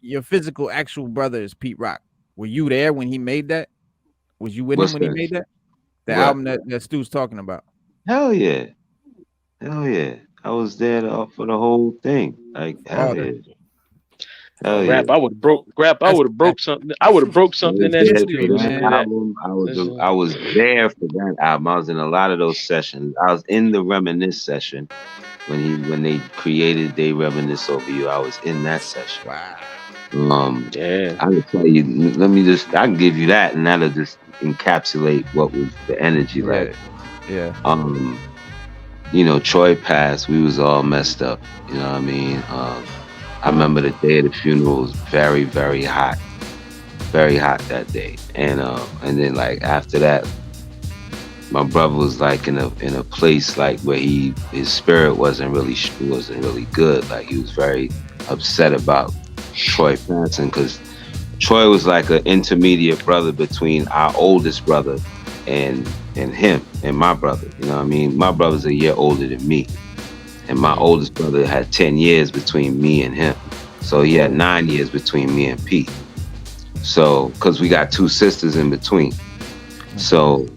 Your physical, actual brother is Pete Rock. Were you there when he made that? Was you with him What's when he that? made that? The What? album that Stu's talking about. Hell yeah. Hell yeah. I was there for the whole thing. Like, hell Father. yeah. Hell Grap, yeah. I would have broke. Grap, I That's would have that's broke something. I would have broke I something in was that there studio for history, that listening to man. that. album. This I was there for that album. I was in a lot of those sessions. I was in the Reminisce session when they created They Reminisce Over You. I was in that session. Wow. Um, yeah. I can tell you. Let me just. I can give you that, and that'll just encapsulate what was the energy like. Yeah. Yeah. Um, Troy passed. We was all messed up. You know what I mean? I remember the day of the funeral was very, very hot that day, and then like after that, my brother was like in a place like where his spirit wasn't really good. Like he was very upset about Troy passing because Troy was like an intermediate brother between our oldest brother and him and my brother. You know what I mean? My brother's a year older than me, and my Mm. oldest brother had 10 years between me and him. So he had 9 years between me and Pete. So, because we got two sisters in between. So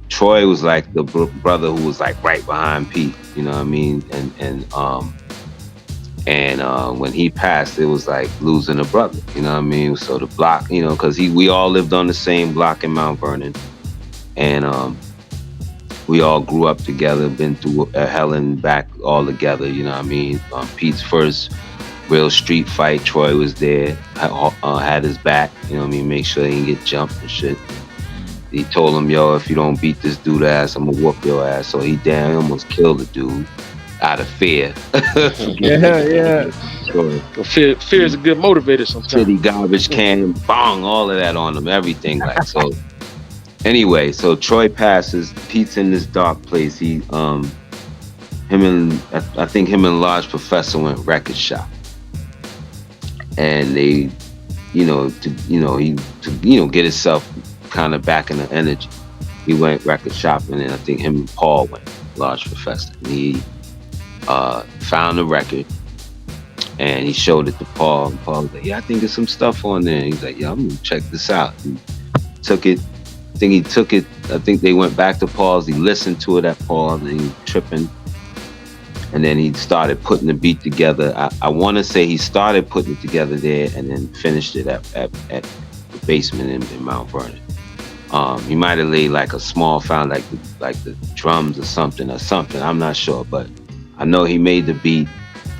Troy was like the brother who was like right behind Pete. You know what I mean? And when he passed, it was like losing a brother. You know what I mean? So the block, because we all lived on the same block in Mount Vernon, and we all grew up together, been through hell and back all together. You know what I mean? Pete's first real street fight, Troy was there, had his back. You know what I mean? Make sure he didn't get jumped and shit. He told him, yo, if you don't beat this dude ass, I'm gonna whoop your ass. So he almost killed the dude out of fear. Yeah, yeah. Troy. Well, fear is a good motivator sometimes. City garbage can, bong, all of that on him, everything like so. Anyway, so Troy passes. Pete's in this dark place. I think him and Large Professor went record shop, and they, get himself kind of back in the energy. He went record shopping, and I think him and Paul went Large Professor. And he found the record, and he showed it to Paul. And Paul was like, "Yeah, I think there's some stuff on there." And he's like, "Yeah, I'm gonna check this out." He took it. I think they went back to Paul's. He listened to it at Paul's, and he was tripping. And then he started putting the beat together. I want to say he started putting it together there, and then finished it at the basement in Mount Vernon. He might have laid like a small found like the drums or something. I'm not sure, but I know he made the beat.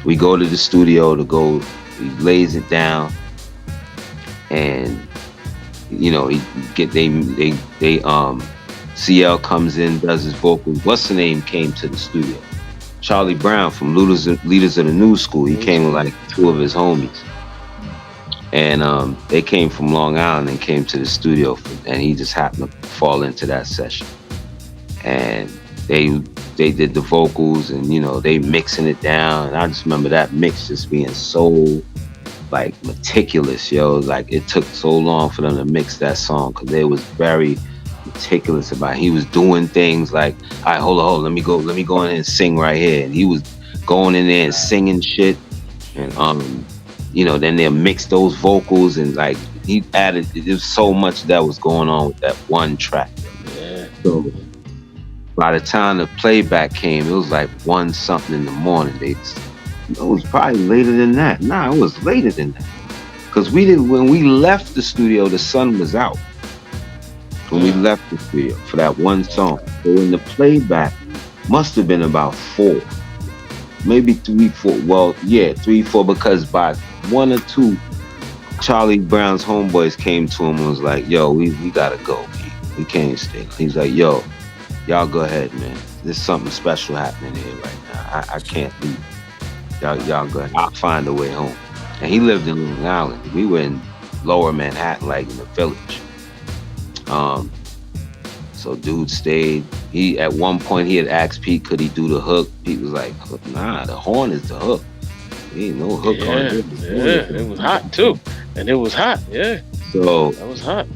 We go to the studio to go. He lays it down, and CL comes in, does his vocals. What's the name came to the studio? Charlie Brown from Leaders of the New School. He came with like two of his homies, and they came from Long Island and came to the studio, and he just happened to fall into that session. And they did the vocals, and they mixing it down. And I just remember that mix just being so like meticulous, yo. Like it took so long for them to mix that song because they was very meticulous about it. He was doing things like, all right, hold on, let me go in and sing right here. And he was going in there and singing shit. And then they'll mix those vocals, and like he added, there's so much that was going on with that one track. Yeah. So by the time the playback came, it was like 1 something in the morning. It was probably later than that. Nah, it was later than that. Cause when we left the studio, the sun was out. When we left the studio for that one song. So in the playback, must have been about 4. Maybe 3, 4. Well, yeah, 3, 4, because by 1 or 2, Charlie Brown's homeboys came to him and was like, yo, we gotta go. We can't stay. He's like, yo, y'all go ahead, man. There's something special happening here right now. I can't leave. Y'all go ahead. I'll find a way home. And he lived in Long Island. We were in lower Manhattan, like in the village. So dude stayed. He at one point he had asked Pete, could he do the hook? Pete was like, nah, the horn is the hook. There ain't no hook on it. Yeah, it was hot too. And it was hot. Yeah, So that was hot.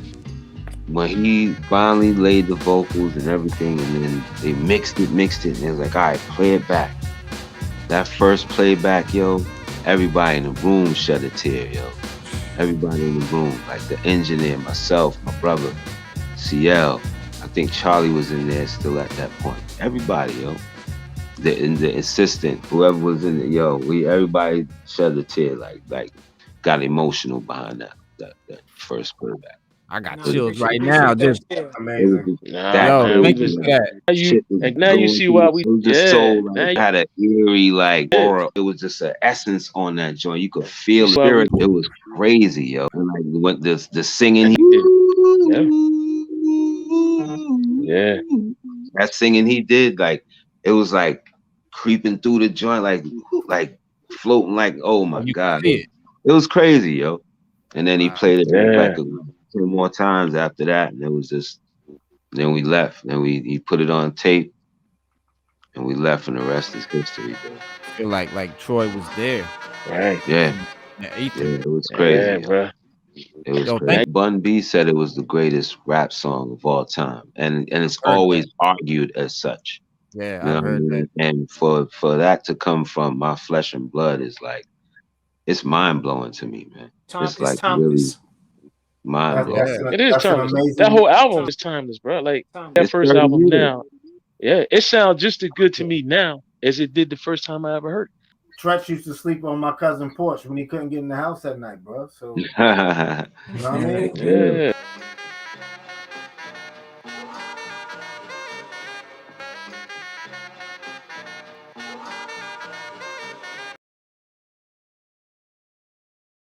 when he finally laid the vocals and everything, and then they mixed it, and it was like, all right, play it back. That first playback, yo, everybody in the room shed a tear, yo. Everybody in the room, like the engineer, myself, my brother, CL. I think Charlie was in there still at that point. Everybody, yo. The assistant, whoever was in it, yo, everybody shed a tear, like got emotional behind that first playback. I got Nah, chills right appreciate now. that. Just It was Amazing. just Nah, that yo, man, we thank crazy. you was for Like, that. now shit was now you going see through. why It we was just so now like you had an eerie like yeah, aura. It was just an essence on that joint. You could feel the why we spirit. It was crazy, yo. And like when the and singing, he did. Yeah, yeah, that singing he did, like it was like creeping through the joint, like floating, like oh Oh, my you can god, see it. it was crazy, yo. And then he Wow. played it yeah. like 10 more times after that, and it was just. Then we left. Then he put it on tape, and we left, and the rest is history, bro. Feel like Troy was there Right. Yeah, in the yeah, ether. it was Yeah, crazy, yo. bro. It was Yo, crazy. thank Bun B said it was the greatest rap song of all time, and it's heard always that. argued as such. Yeah, You know I've what I heard that. mean? And for that to come from my flesh and blood is like it's mind blowing to me, man. It's It's like really timeless. mind blowing. Yeah. It is That's an timeless. That amazing. whole album is timeless, bro. Like that It's first 30 album years. now, yeah, it sounds just as good to me now as it did the first time I ever heard Tretch used to sleep on my cousin's porch when he couldn't get in the house at night, bro. So you know what I mean? it. Yeah.